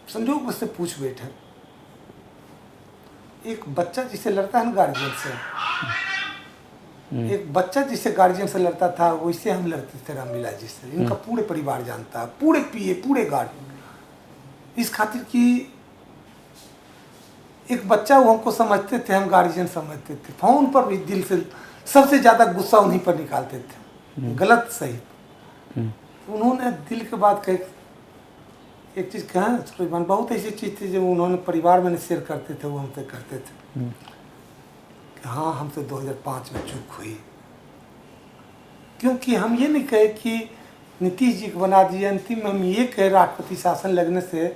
संजोग से पूछ बैठे, एक बच्चा जिसे लड़ता है ना गार्जियन से, एक बच्चा जिसे गार्जियन से लड़ता था वैसे हम लड़ते थे रामविलास जी से। इनका पूरे परिवार जानता है, पूरे पिए पूरे गार्ड, इस खातिर कि एक बच्चा वो हमको समझते थे, हम गार्जियन समझते थे। फोन पर भी दिल से सबसे ज़्यादा गुस्सा उन्हीं पर निकालते थे, गलत सही। उन्होंने दिल के बात कही, एक चीज़ कहें सुलेमान, बहुत ऐसी चीज़ थी जो उन्होंने परिवार में शेयर करते थे, वो हमसे करते थे कि हाँ हमसे 2005 में चूक हुई। क्योंकि हम ये नहीं कहे कि नीतीश जी को बना दिए, अंतिम में हम ये कहे राष्ट्रपति शासन लगने से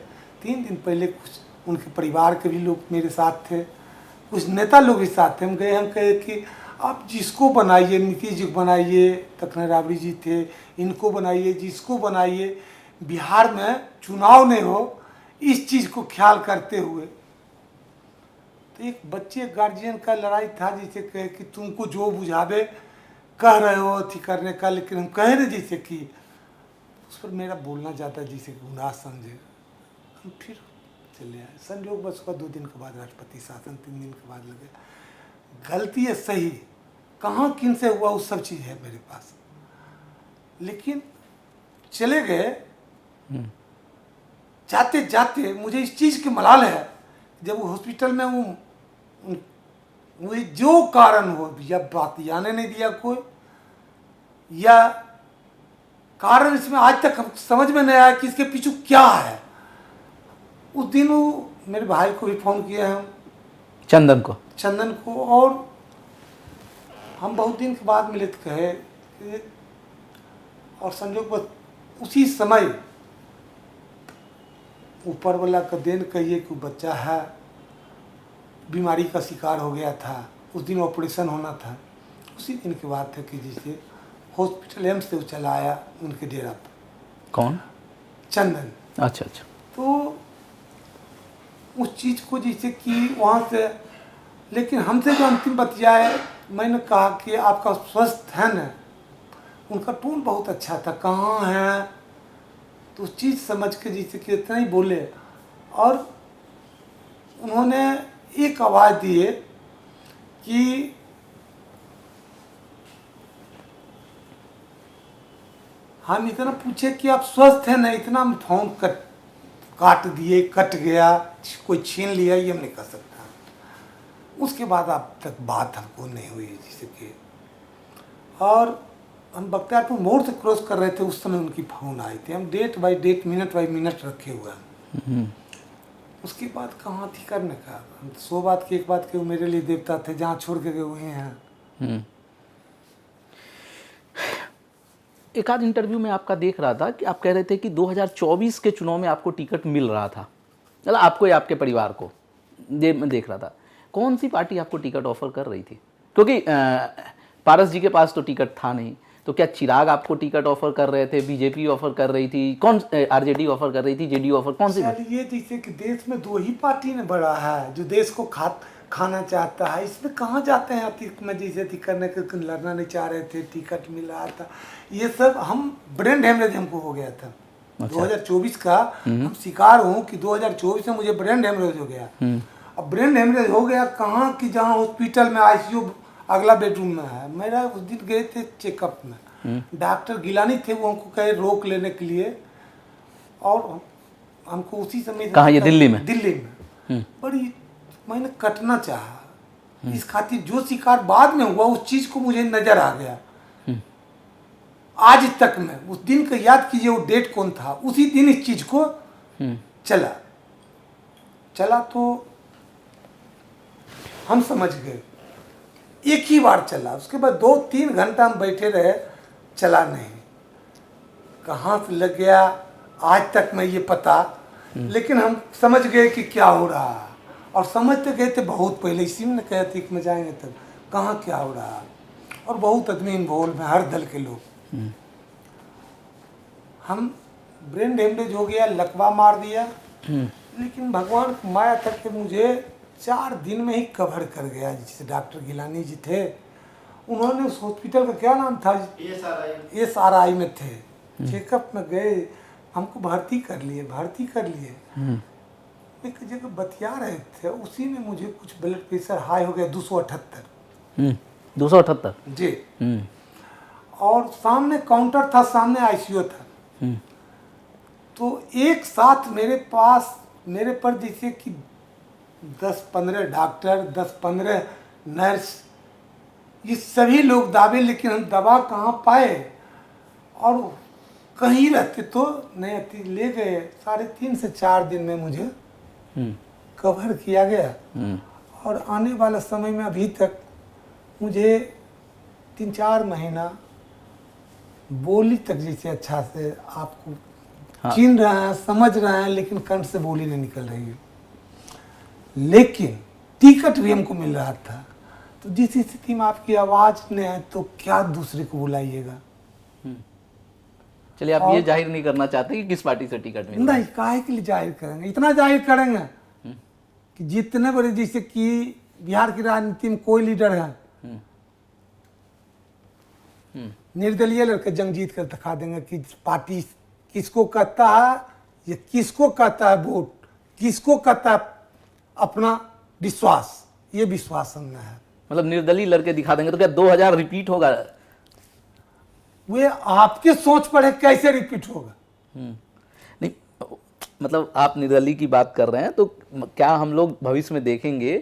3 दिन पहले कुछ उनके परिवार के भी लोग मेरे साथ थे, कुछ नेता लोग भी साथ थे। हम गए, हम कहे कि आप जिसको बनाइए, नीतीश जी को बनाइए, तखन राबड़ी जी थे, इनको बनाइए, जिसको बनाइए, बिहार में चुनाव नहीं हो, इस चीज़ को ख्याल करते हुए। तो एक बच्चे गार्जियन का लड़ाई था, जिसे कहे कि तुमको जो बुझावे कह रहे हो अथी करने का, लेकिन हम कह रहे जैसे कि उस पर मेरा बोलना ज़्यादा जैसे कि गुनाह समझे। हम फिर चले आए, संयोग बस हुआ 2 दिन के बाद राष्ट्रपति शासन, 3 दिन के बाद लगे। गलती है सही, कहाँ किन से हुआ वो सब चीज़ है मेरे पास, लेकिन चले गए। जाते जाते मुझे इस चीज़ की मलाल है, जब वो हॉस्पिटल में मुझे जो कारण हो, या बात आने नहीं दिया कोई, या कारण इसमें आज तक समझ में नहीं आया कि इसके पीछे क्या है। उस दिन वो मेरे भाई को भी फ़ोन किया हम, चंदन को, और हम बहुत दिन के बाद मिले तो कहे, और संजोग बस उसी समय ऊपर वाला का देन कहिए कि बच्चा है, बीमारी का शिकार हो गया था, उस दिन ऑपरेशन होना था। उसी दिन की बात है कि जिसे हॉस्पिटल एम्स से चला आया उनके डेरा पर। कौन? चंदन। अच्छा। तो उस चीज़ को जैसे कि वहाँ से, लेकिन हमसे जो अंतिम बतियाए, मैंने कहा कि आपका स्वस्थ है ना, उनका टोन बहुत अच्छा था, कहाँ है, तो उस चीज़ समझ के जैसे कि इतना ही बोले। और उन्होंने एक आवाज़ दिए कि हम इतना पूछे कि आप स्वस्थ हैं ना, इतना हम फोन काट दिए, कट गया, कोई छीन लिया, ये हम नहीं कर सकता। उसके बाद अब तक बात हमको नहीं हुई जिससे कि, और हम बख्तियारपुर मोड़ से क्रॉस कर रहे थे, उस समय उनकी फ़ोन आई थी। हम date by date, minute by minute रखे हुए हैं। उसके बाद कहाँ थी करने का, हम 100 बात की एक बात के, वो मेरे लिए देवता थे, जहाँ छोड़ के गए हुए हैं। एक आध इंटरव्यू में आपका देख रहा था कि आप कह रहे थे कि 2024 के चुनाव में आपको टिकट मिल रहा था, मतलब आपको या आपके परिवार को। मैं देख रहा था कौन सी पार्टी आपको टिकट ऑफर कर रही थी, क्योंकि पारस जी के पास तो टिकट था नहीं, तो क्या चिराग आपको टिकट ऑफर कर रहे थे, बीजेपी ऑफर कर रही थी, कौन आरजेडी ऑफर कर रही थी, जेडीयू ऑफर, कौन सी? ये जैसे कि देश में 2 ही पार्टी ने बढ़ा है जो देश को खाना चाहता है, इसमें कहाँ जाते हैं अतीत में जैसे थी करने के, लड़ना नहीं चाह रहे थे, टिकट मिल रहा था, ये सब हम ब्रेन डैमेज हमको हो गया था। 2024 का हम शिकार हूँ कि 2024 में मुझे ब्रेन डैमेज हो गया। अब ब्रेन डैमेज हो गया कहाँ कि जहाँ हॉस्पिटल में आईसीयू अगला बेडरूम में है। मेरा उस दिन गए थे चेकअप में, डॉक्टर गिलानी थे, वो हमको कहे रोक लेने के लिए, और हमको उसी समय कहाँ, ये दिल्ली में? दिल्ली में बड़ी मैंने कटना चाहा, इस खातिर जो शिकार बाद में हुआ उस चीज को मुझे नजर आ गया। आज तक में उस दिन का याद कीजिए, वो डेट कौन था, उसी दिन इस चीज को चला तो हम समझ गए। एक ही बार चला, उसके बाद 2-3 घंटा हम बैठे रहे, चला नहीं, कहाँ से लग गया आज तक में ये पता, लेकिन हम समझ गए कि क्या हो रहा है, और समझते गए थे बहुत पहले, इसी में कहे थे कि में जाएंगे तब कहाँ क्या हो रहा है, और बहुत आदमी इन्वॉल्व में, हर दल के लोग। हम ब्रेन डैमेज हो गया, लकवा मार दिया, लेकिन भगवान की माया तक के मुझे 4 दिन में ही कवर कर गया। जैसे डॉक्टर गिलानी जी थे, उन्होंने उस हॉस्पिटल का क्या नाम था, SRI में थे, चेकअप में गए, हमको भर्ती कर लिए। एक जगह बतिया रहे थे, उसी में मुझे कुछ ब्लड प्रेशर हाई हो गया, 278। 278 जी। और सामने काउंटर था, सामने आईसीयू था। तो एक साथ मेरे पर जैसे कि 10-15 डॉक्टर, 10-15 नर्स, ये सभी लोग दावे, लेकिन हम दवा कहाँ पाए, और कहीं रहते तो नहीं, ले गए। 3.5 से 4 दिन में मुझे कवर किया गया। और आने वाला समय में अभी तक मुझे 3-4 महीना बोली तक जैसे अच्छा से आपको चिन रहे हैं, समझ रहे हैं, लेकिन कंठ से बोली नहीं निकल रही है। लेकिन टिकट भी हमको मिल रहा था, तो जिस स्थिति में आपकी आवाज ने है, तो क्या दूसरे को बुलाइएगा। चलिए, आप ये जाहिर नहीं करना चाहते कि किस पार्टी से टिकट मिला? नहीं, काहे के लिए जाहिर करेंगे, इतना जाहिर करेंगे कि जितने बड़े, जैसे कि बिहार की राजनीति में कोई लीडर है, निर्दलीय लड़के जंग जीत कर दिखा देंगे कि पार्टी किसको कहता है, ये किसको कहता है वोट, किसको कहता है अपना विश्वास, ये विश्वास हमने है। मतलब निर्दलीय लड़के दिखा देंगे तो क्या 2000 रिपीट होगा? वे आपके सोच पर है, कैसे रिपीट होगा। नहीं, मतलब आप निर्दलीय की बात कर रहे हैं, तो क्या हम लोग भविष्य में देखेंगे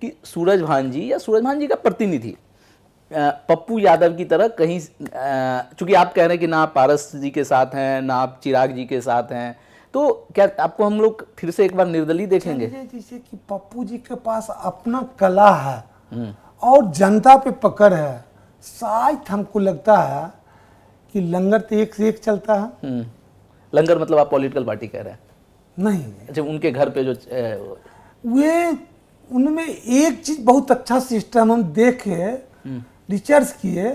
कि सूरजभान जी या सूरजभान जी का प्रतिनिधि पप्पू यादव की तरह कहीं, चूंकि आप कह रहे हैं कि ना आप पारस जी के साथ हैं, ना आप चिराग जी के साथ हैं, तो क्या आपको हम लोग फिर से एक बार निर्दलीय देखेंगे? जैसे कि पप्पू जी के पास अपना कला है और जनता पे पकड़ है, शायद हमको लगता है कि लंगर तो एक से एक चलता है। लंगर मतलब आप पॉलिटिकल पार्टी कह रहे हैं? नहीं, अच्छा, उनके घर पे जो वे, उनमें एक चीज बहुत अच्छा सिस्टम हम देखे, रिसर्च किए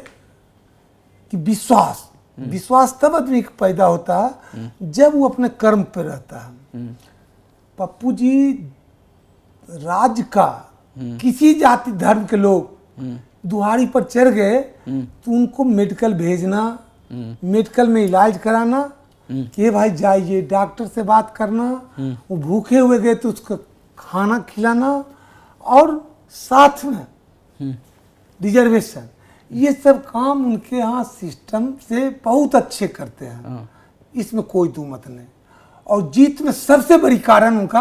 कि विश्वास तब आदमी का पैदा होता है जब वो अपने कर्म पे रहता है। पप्पू जी राज्य का किसी जाति धर्म के लोग दुहारी पर चढ़ गए तो उनको मेडिकल भेजना, मेडिकल में इलाज कराना, कि भाई जाइए, डॉक्टर से बात करना, वो भूखे हुए गए तो उसको खाना खिलाना, और साथ में रिजर्वेशन, ये सब काम उनके यहाँ सिस्टम से बहुत अच्छे करते हैं, इसमें कोई दो मत नहीं। और जीत में सबसे बड़ी कारण उनका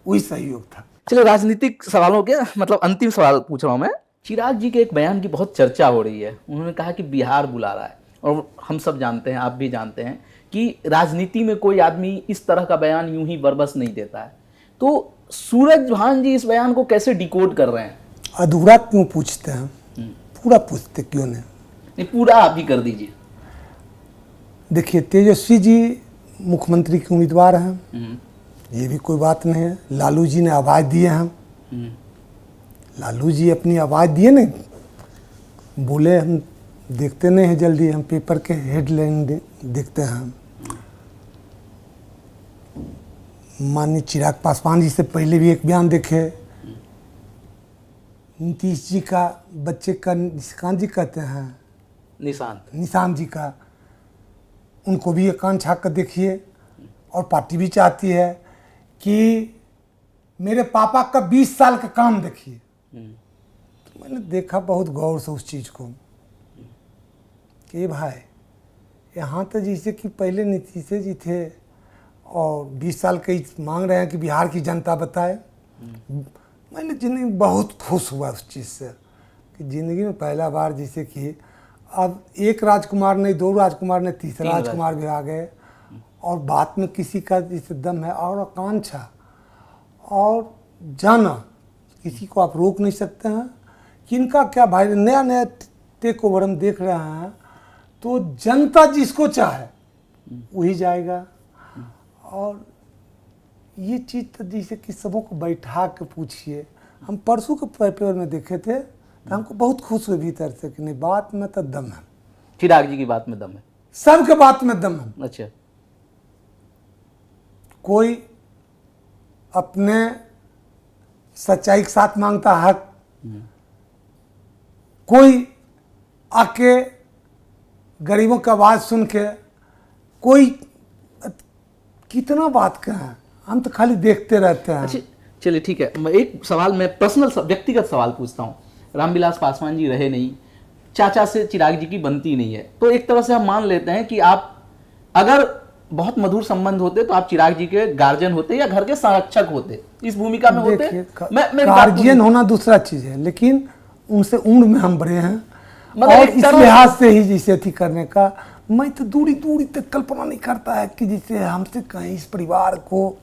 वही सहयोग था। चलिए राजनीतिक सवालों के मतलब अंतिम सवाल पूछ रहा हूं मैं। चिराग जी के एक बयान की बहुत चर्चा हो रही है, उन्होंने कहा कि बिहार बुला रहा है, और हम सब जानते हैं, आप भी जानते हैं कि राजनीति में कोई आदमी इस तरह का बयान यूं ही बरबस नहीं देता है। तो सूरज भान जी इस बयान को कैसे डिकोड कर रहे हैं? अधूरा क्यों पूछते हैं, पूरा पूछते क्यों नहीं? पूरा आप ही कर दीजिए। देखिए, तेजस्वी जी मुख्यमंत्री के उम्मीदवार हैं, ये भी कोई बात नहीं है। लालू जी ने आवाज़ दिए हैं, लालू जी अपनी आवाज़ दिए नहीं, बोले हम देखते नहीं हैं, जल्दी हम पेपर के हेडलाइन देखते हैं। माननीय चिराग पासवान जी से पहले भी एक बयान देखे, नीतीश जी का बच्चे का निशांत जी कहते हैं, निशांत जी का, उनको भी कान छाक कर देखिए। और पार्टी भी चाहती है कि मेरे पापा का 20 साल का काम देखिए। तो मैंने देखा बहुत गौर से उस चीज़ को कि भाई यहाँ तो जैसे कि पहले नीतीश जी थे और 20 साल के मांग रहे हैं कि बिहार की जनता बताए। मैंने ज़िंदगी में बहुत खुश हुआ उस चीज़ से कि ज़िंदगी में पहला बार जैसे कि अब एक राजकुमार नहीं, दो राजकुमार नहीं, तीसरा राजकुमार भी आ गए। और बात में किसी का जैसे दम है और आकांक्षा और जाना, किसी को आप रोक नहीं सकते हैं। किनका क्या भाई, नया नया टेक ओवर हम देख रहे हैं, तो जनता जिसको चाहे वही जाएगा। और ये चीज़ तो जैसे कि सबों को बैठा के पूछिए, हम परसों के पेपर में देखे थे तो हमको बहुत खुश हुए भीतर से कि नहीं, बात में तो दम है। चिराग जी की बात में दम है, सबके बात में दम है। अच्छा, कोई अपने सच्चाई के साथ मांगता हक, कोई आके गरीबों की आवाज़ सुन के, कोई कितना बात कहें, हम तो खाली देखते रहते हैं। अच्छा चलिए ठीक है, मैं एक सवाल, मैं पर्सनल व्यक्तिगत सवाल पूछता हूँ। रामविलास पासवान जी रहे नहीं, चाचा से चिराग जी की बनती नहीं है, तो एक तरह से हम मान लेते हैं कि आप अगर बहुत मधुर संबंध होते तो आप चिराग जी के गार्जियन होते या घर के संरक्षक होते, इस भूमिका में होते। मैं गार्जियन होना दूसरा चीज है, लेकिन उनसे उम्र में हम बड़े हैं मतलब और इस लिहाज से ही जिसे अथी करने का, मैं तो दूरी दूरी तक कल्पना नहीं करता है कि जिसे हमसे कहीं इस परिवार को।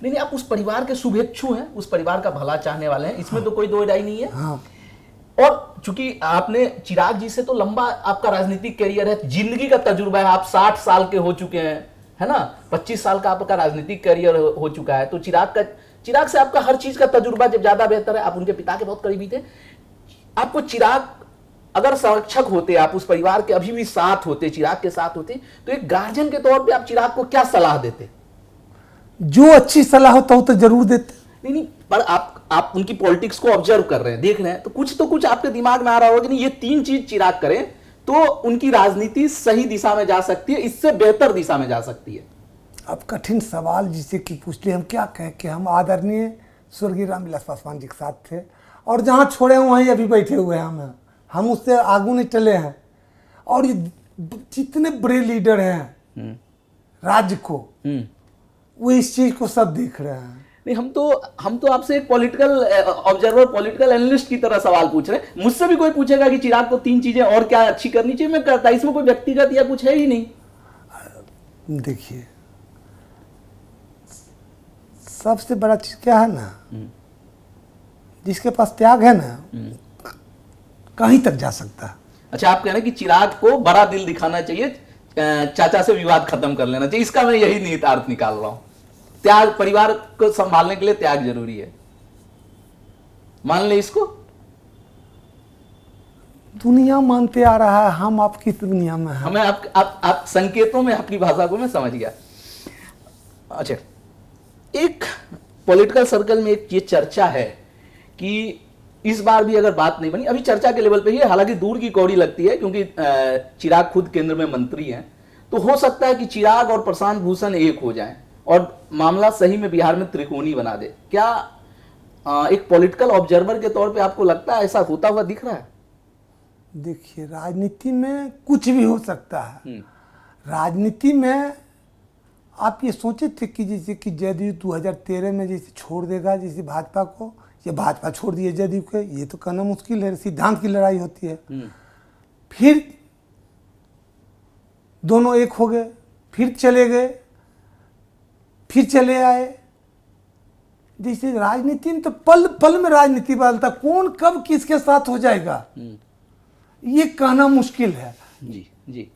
नहीं, आप उस परिवार के शुभेच्छु हैं, उस परिवार का भला चाहने वाले हैं, इसमें तो कोई दो राय नहीं है। हाँ। और चूंकि आपने चिराग जी से तो लंबा आपका राजनीतिक करियर है, जिंदगी का तजुर्बा है, आप 60 साल के हो चुके हैं, है ना, 25 साल का आपका राजनीतिक करियर हो चुका है, तो चिराग से आपका हर चीज का तजुर्बा जब ज्यादा बेहतर है। आप उनके पिता के बहुत करीबी थे। आपको चिराग अगर संरक्षक होते, आप उस परिवार के अभी भी साथ होते, चिराग के साथ होते, तो एक गार्जियन के तौर पे आप चिराग को क्या सलाह देते? जो अच्छी सलाह होता हो तो जरूर देते। नहीं, पर आप उनकी पॉलिटिक्स को ऑब्जर्व कर रहे हैं, देख रहे हैं, तो कुछ आपके दिमाग में आ रहा होगा कि नहीं, ये 3 चीज चिराग करें तो उनकी राजनीति सही दिशा में जा सकती है, इससे बेहतर दिशा में जा सकती है। अब कठिन सवाल जिसे कि पूछ लिया, हम क्या कहें कि हम आदरणीय स्वर्गीय रामविलास पासवान जी के साथ थे और जहाँ छोड़े हैं वहीं अभी बैठे हुए हैं। हम उससे आगू नहीं चले हैं। और ये जितने बड़े लीडर हैं राज्य को, वो इस चीज को सब देख रहे हैं। नहीं, हम तो आपसे एक पॉलिटिकल ऑब्जर्वर, पॉलिटिकल एनालिस्ट की तरह सवाल पूछ रहे हैं। मुझसे भी कोई पूछेगा कि चिराग को 3 चीजें और क्या अच्छी करनी चाहिए, मैं करता, इसमें कोई व्यक्तिगत या कुछ है ही नहीं। देखिए, सबसे बड़ा चीज क्या है ना, जिसके पास त्याग है ना, कहीं तक जा सकता है। अच्छा, आप कह रहे हैं कि चिराग को बड़ा दिल दिखाना चाहिए, चाचा से विवाद खत्म कर लेना चाहिए, इसका मैं यही निहितार्थ निकाल रहा हूं। त्याग, परिवार को संभालने के लिए त्याग जरूरी है, मान ले इसको। दुनिया मानते आ रहा है, हम आपकी दुनिया में हैं। हमें आप संकेतों में आपकी भाषा को मैं समझ गया। अच्छा, एक पॉलिटिकल सर्कल में एक ये चर्चा है कि इस बार भी अगर बात नहीं बनी, अभी चर्चा के लेवल पे ही है, हालांकि दूर की कौड़ी लगती है क्योंकि चिराग खुद केंद्र में मंत्री हैं, तो हो सकता है कि चिराग और प्रशांत भूषण एक हो जाएं और मामला सही में बिहार में त्रिकोणी बना दे। क्या एक पॉलिटिकल ऑब्जर्वर के तौर पे आपको लगता है ऐसा होता हुआ दिख रहा है? देखिए, राजनीति में कुछ भी हो सकता है। राजनीति में आप ये सोचे थे कि जैसे कि जदयू 2013 में जैसे छोड़ देगा जैसे भाजपा को, या भाजपा छोड़ दिए जदयू को, ये तो कहना मुश्किल है, सिद्धांत की लड़ाई होती है। फिर दोनों एक हो गए, फिर चले गए, फिर चले आए। जैसे राजनीति में तो पल पल में राजनीति बदलता, कौन कब किसके साथ हो जाएगा ये कहना मुश्किल है। जी जी।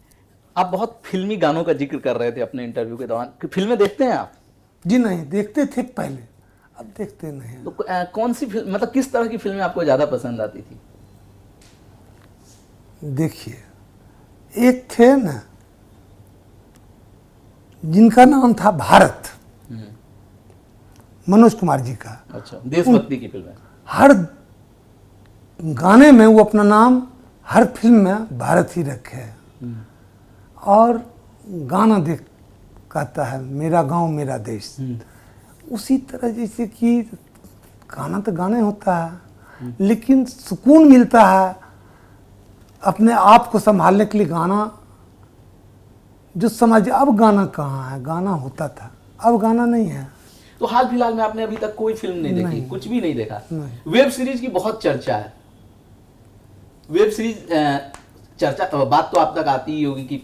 आप बहुत फिल्मी गानों का जिक्र कर रहे थे अपने इंटरव्यू के दौरान, फिल्में देखते हैं आप? जी नहीं, देखते थे पहले, अब देखते नहीं। तो कौन सी फिल्म, मतलब किस तरह की फिल्में आपको ज्यादा पसंद आती थी? देखिए, एक थे ना जिनका नाम था भारत, मनोज कुमार जी का। अच्छा, देशभक्ति की फिल्म है। हर गाने में वो अपना नाम हर फिल्म में भारत ही रखे है। और गाना देख कहता है मेरा गांव मेरा देश। उसी तरह जैसे कि गाना तो गाने होता है, लेकिन सुकून मिलता है अपने आप को संभालने के लिए। गाना जो समझ, अब गाना कहाँ है, गाना होता था, अब गाना नहीं है। तो हाल फिलहाल में आपने अभी तक कोई फिल्म नहीं देखी? कुछ भी नहीं देखा? वेब सीरीज की बहुत चर्चा है। वेब सीरीज चर्चा, बात तो आप तक आती ही होगी कि,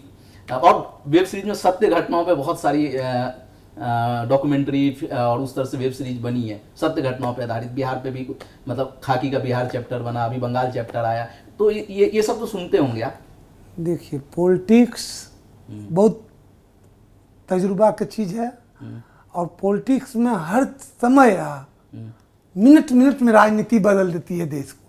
और वेब सीरीज में सत्य घटनाओं पे बहुत सारी डॉक्यूमेंट्री और उस तरह से वेब सीरीज बनी है, सत्य घटनाओं पे आधारित। बिहार पे भी मतलब खाकी का बिहार चैप्टर बना, अभी बंगाल चैप्टर आया, तो ये सब तो सुनते होंगे आप? देखिए, पॉलिटिक्स बहुत तजुर्बा की चीज़ है, और पॉलिटिक्स में हर समय मिनट मिनट में राजनीति बदल देती है देश को।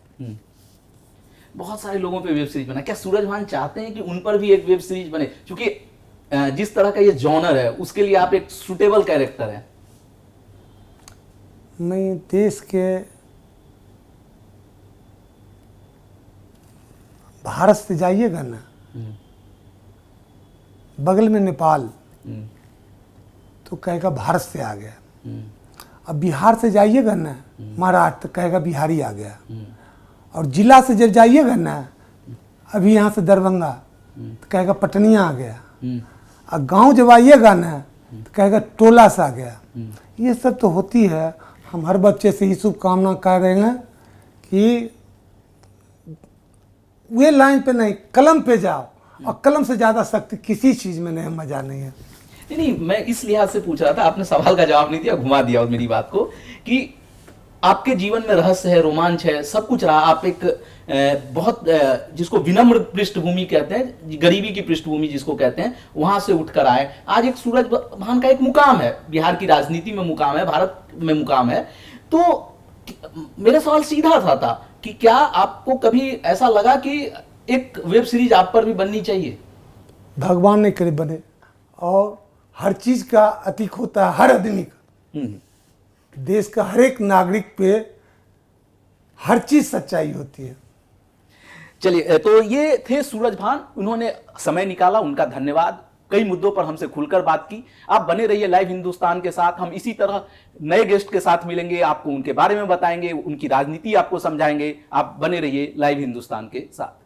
बहुत सारे लोगों पे वेब सीरीज बना, क्या सूरजभान चाहते हैं कि उन पर भी एक वेब सीरीज बने? क्योंकि जिस तरह का ये जॉनर है उसके लिए आप एक सुटेबल कैरेक्टर हैं। नहीं, देश के भारत से जाइएगा ना, बगल में नेपाल, तो कहेगा भारत से आ गया। अब बिहार से जाइएगा ना महाराष्ट्र, तो कहेगा बिहारी आ गया। और जिला से जब जाइएगा ना, अभी यहाँ से दरभंगा, तो कहेगा पटनिया आ गया। और गांव जब आइएगा ना, तो कहेगा टोला से आ गया। ये सब तो होती है। हम हर बच्चे से ही शुभकामना कर रहे हैं कि वे लाइन पे नहीं, कलम पे जाओ, और कलम से ज़्यादा शक्ति किसी चीज़ में नहीं, मजा नहीं है। नहीं, मैं इस लिहाज से पूछ रहा था, आपने सवाल का जवाब नहीं दिया, घुमा दिया और मेरी बात को, कि आपके जीवन में रहस्य है, रोमांच है, सब कुछ रहा। आप एक बहुत जिसको विनम्र पृष्ठभूमि कहते हैं, गरीबी की पृष्ठभूमि जिसको कहते हैं, वहां से उठकर आए। आज एक सूरजभान का एक मुकाम है, बिहार की राजनीति में मुकाम है, भारत में मुकाम है। तो मेरा सवाल सीधा सा था कि क्या आपको कभी ऐसा लगा कि एक वेब सीरीज आप पर भी बननी चाहिए? भगवान ने करे बने, और हर चीज का अतीक होता है हर आदमी का। देश का हर एक नागरिक पे हर चीज सच्चाई होती है। चलिए, तो ये थे सूरजभान, उन्होंने समय निकाला, उनका धन्यवाद। कई मुद्दों पर हमसे खुलकर बात की। आप बने रहिए लाइव हिंदुस्तान के साथ, हम इसी तरह नए गेस्ट के साथ मिलेंगे, आपको उनके बारे में बताएंगे, उनकी राजनीति आपको समझाएंगे। आप बने रहिए लाइव हिंदुस्तान के साथ।